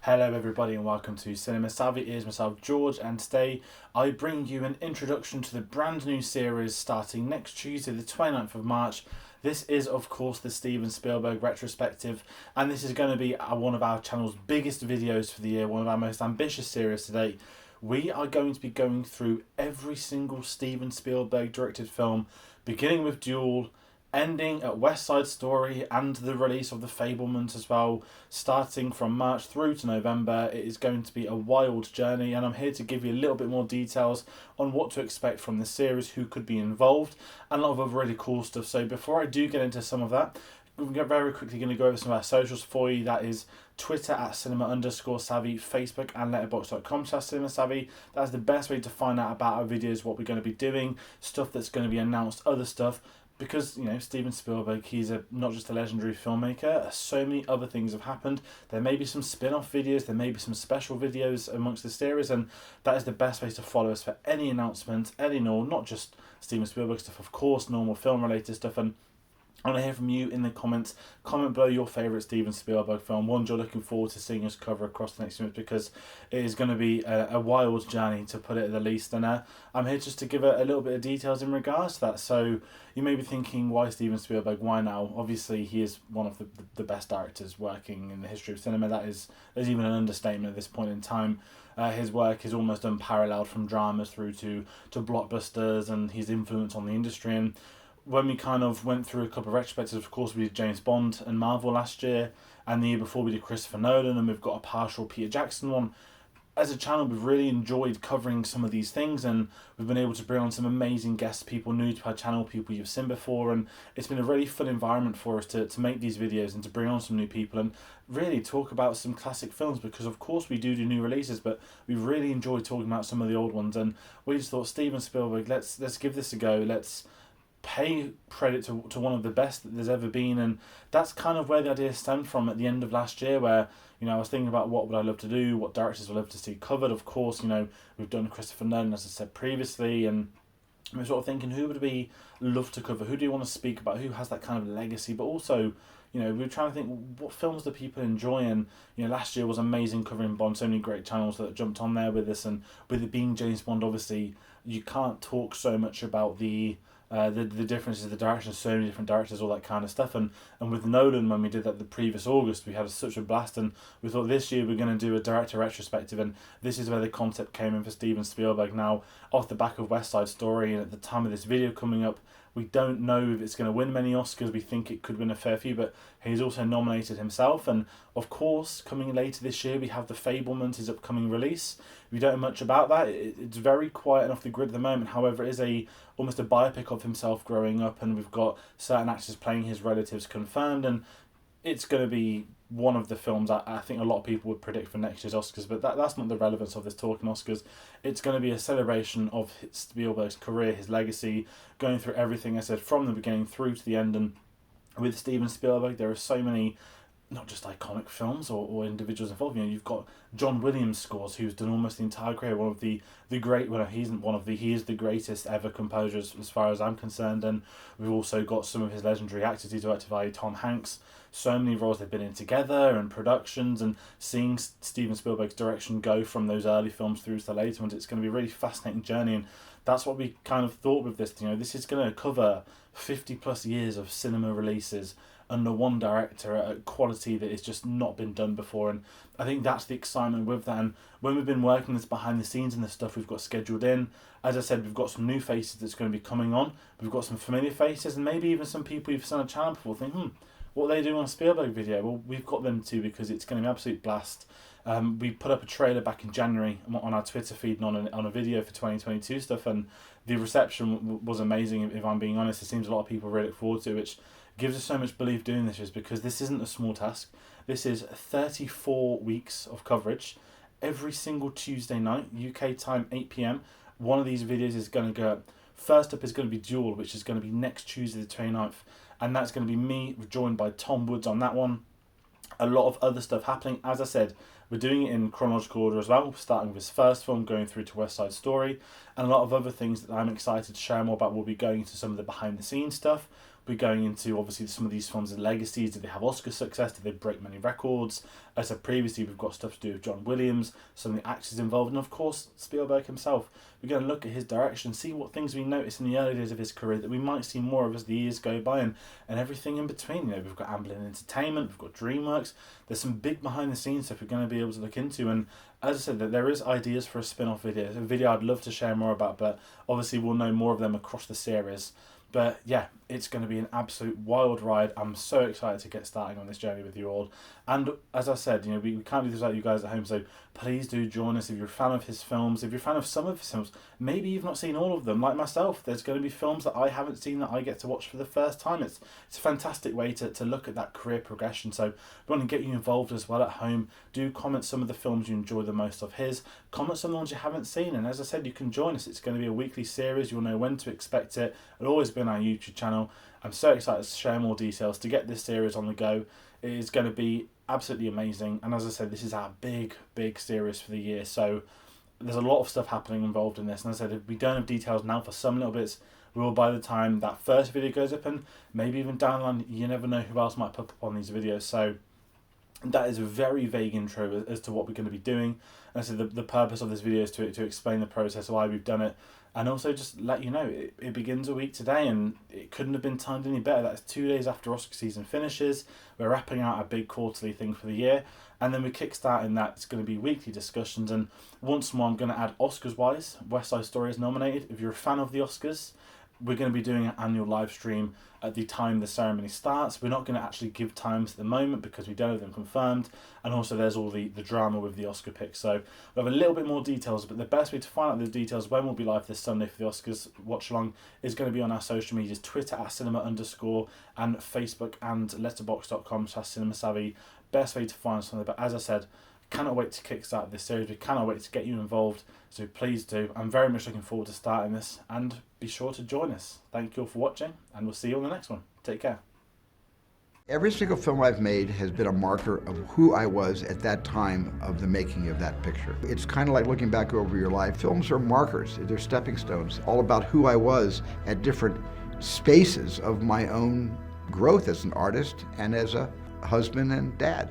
Hello everybody and welcome to Cinema Savvy. It is myself George, and today I bring you an introduction to the brand new series starting next Tuesday the 29th of March. This is of course the Steven Spielberg Retrospective, and this is going to be one of our channel's biggest videos for the year, one of our most ambitious series to date. We are going to be going through every single Steven Spielberg directed film, beginning with Duel, ending at West Side Story and the release of the Fabelmans as well, starting from March through to November. It is going to be a wild journey, and I'm here to give you a little bit more details on what to expect from the series, who could be involved, and a lot of other really cool stuff. So before I do get into some of that, we're very quickly going to go over some of our socials for you. That is Twitter at cinema_savvy, Facebook and letterboxd.com/cinemasavvy. That's the best way to find out about our videos, what we're going to be doing, stuff that's going to be announced, other stuff. Because, you know, Steven Spielberg, he's not just a legendary filmmaker, so many other things have happened. There may be some spin-off videos, there may be some special videos amongst the series, and that is the best way to follow us for any announcement, any and all, not just Steven Spielberg stuff, of course, normal film-related stuff. And I want to hear from you in the comments. Comment below your favourite Steven Spielberg film, one you're looking forward to seeing us cover across the next few months, because it is going to be a wild journey, to put it at the least. And I'm here just to give a little bit of details in regards to that. So you may be thinking, why Steven Spielberg? Why now? Obviously, he is one of the best directors working in the history of cinema. There's even an understatement at this point in time. His work is almost unparalleled, from dramas through to blockbusters, and his influence on the industry. And when we kind of went through a couple of retrospectives, of course we did James Bond and Marvel last year, and the year before we did Christopher Nolan, and we've got a partial Peter Jackson one. As a channel, we've really enjoyed covering some of these things, and we've been able to bring on some amazing guests, people new to our channel, people you've seen before, and it's been a really fun environment for us to make these videos and to bring on some new people and really talk about some classic films, because of course we do new releases, but we really enjoy talking about some of the old ones. And we just thought, Steven Spielberg, let's give this a go, let's pay credit to one of the best that there's ever been. And that's kind of where the idea stemmed from at the end of last year, where, you know, I was thinking about what would I love to do, what directors would I love to see covered. Of course, you know, we've done Christopher Nolan, as I said previously, and we're sort of thinking, who would we love to cover, who do you want to speak about, who has that kind of legacy. But also, you know, we were trying to think, what films do people enjoy? And, you know, last year was amazing covering Bond, so many great channels that jumped on there with us, and with it being James Bond, obviously you can't talk so much about the differences, the directions, so many different directors, all that kind of stuff. And with Nolan, when we did that the previous August, we had such a blast, and we thought this year we're going to do a director retrospective, and this is where the concept came in for Steven Spielberg. Now, off the back of West Side Story, and at the time of this video coming up, we don't know if it's going to win many Oscars. We think it could win a fair few, but he's also nominated himself. And of course, coming later this year, we have the Fabelmans, his upcoming release. We don't know much about that. It's very quiet and off the grid at the moment. However, it is almost a biopic of himself growing up, and we've got certain actors playing his relatives confirmed, and it's going to be one of the films I think a lot of people would predict for next year's Oscars. But that's not the relevance of this talking Oscars. It's going to be a celebration of Spielberg's career, his legacy, going through everything I said from the beginning through to the end. And with Steven Spielberg, there are so many, not just iconic films or individuals involved. You know, you've got John Williams scores, who's done almost the entire career, one of the great, well, he is the greatest ever composer as far as I'm concerned. And we've also got some of his legendary actors he's directed by Tom Hanks. So many roles they've been in together, and productions, and seeing Steven Spielberg's direction go from those early films through to the later ones, it's going to be a really fascinating journey. And that's what we kind of thought with this. You know, this is going to cover 50 plus years of cinema releases under one director at a quality that has just not been done before. And I think that's the excitement with that. And when we've been working this behind the scenes and the stuff we've got scheduled in, as I said, we've got some new faces that's going to be coming on. We've got some familiar faces, and maybe even some people you've seen on a channel before think, what are they doing on a Spielberg video? Well, we've got them too, because it's going to be an absolute blast. We put up a trailer back in January on our Twitter feed and on a video for 2022 stuff, and the reception was amazing, if I'm being honest. It seems a lot of people really look forward to it, which gives us so much belief doing this, just because this isn't a small task. This is 34 weeks of coverage, every single Tuesday night, UK time, 8 PM. One of these videos is going to go up. First up is going to be Duel, which is going to be next Tuesday the 29th. And that's going to be me, joined by Tom Woods on that one. A lot of other stuff happening. As I said, we're doing it in chronological order as well, starting with his first film, going through to West Side Story, and a lot of other things that I'm excited to share more about. We'll be going into some of the behind the scenes stuff. We're going into, obviously, some of these films' legacies. Did they have Oscar success? Did they break many records? As I said previously, we've got stuff to do with John Williams, some of the actors involved, and of course, Spielberg himself. We're going to look at his direction, see what things we noticed in the early days of his career that we might see more of as the years go by, and everything in between. We've got Amblin Entertainment, we've got DreamWorks. There's some big behind-the-scenes stuff we're going to be able to look into, and as I said, that there is ideas for a spin-off video, a video I'd love to share more about, but obviously we'll know more of them across the series. But yeah, it's going to be an absolute wild ride. I'm so excited to get starting on this journey with you all. And as I said, we can't do this without you guys at home, so please do join us if you're a fan of his films. If you're a fan of some of his films, maybe you've not seen all of them, like myself. There's going to be films that I haven't seen that I get to watch for the first time. It's a fantastic way to look at that career progression. So we want to get you involved as well at home. Do comment some of the films you enjoy the most of his. Comment some of the ones you haven't seen. And as I said, you can join us. It's going to be a weekly series. You'll know when to expect it. It'll always be on our YouTube channel. I'm so excited to share more details, to get this series on the go. It is going to be absolutely amazing. And as I said, this is our big series for the year. So there's a lot of stuff happening involved in this. And as I said, we don't have details now for some little bits. We will by the time that first video goes up, and maybe even down the line, you never know who else might pop up on these videos. So that is a very vague intro as to what we're going to be doing. And so the purpose of this video is to explain the process, why we've done it, and also just let you know it begins a week today, and it couldn't have been timed any better. That's 2 days after Oscar season finishes. We're wrapping out a big quarterly thing for the year, and then we're kickstarting that. It's going to be weekly discussions, and once more I'm going to add Oscars wise. West Side Story is nominated. If you're a fan of the Oscars, we're going to be doing an annual live stream at the time the ceremony starts. We're not going to actually give times at the moment because we don't have them confirmed, and also there's all the drama with the Oscar picks. So we have a little bit more details, but the best way to find out the details when we'll be live this Sunday for the Oscars watch along is going to be on our social medias, Twitter @cinema_, and Facebook and letterboxd.com/cinemasavvy. Best way to find something. But as I said, cannot wait to kickstart this series. We cannot wait to get you involved, so please do. I'm very much looking forward to starting this, and be sure to join us. Thank you all for watching, and we'll see you on the next one. Take care. Every single film I've made has been a marker of who I was at that time of the making of that picture. It's kind of like looking back over your life. Films are markers, they're stepping stones, all about who I was at different spaces of my own growth as an artist and as a husband and dad.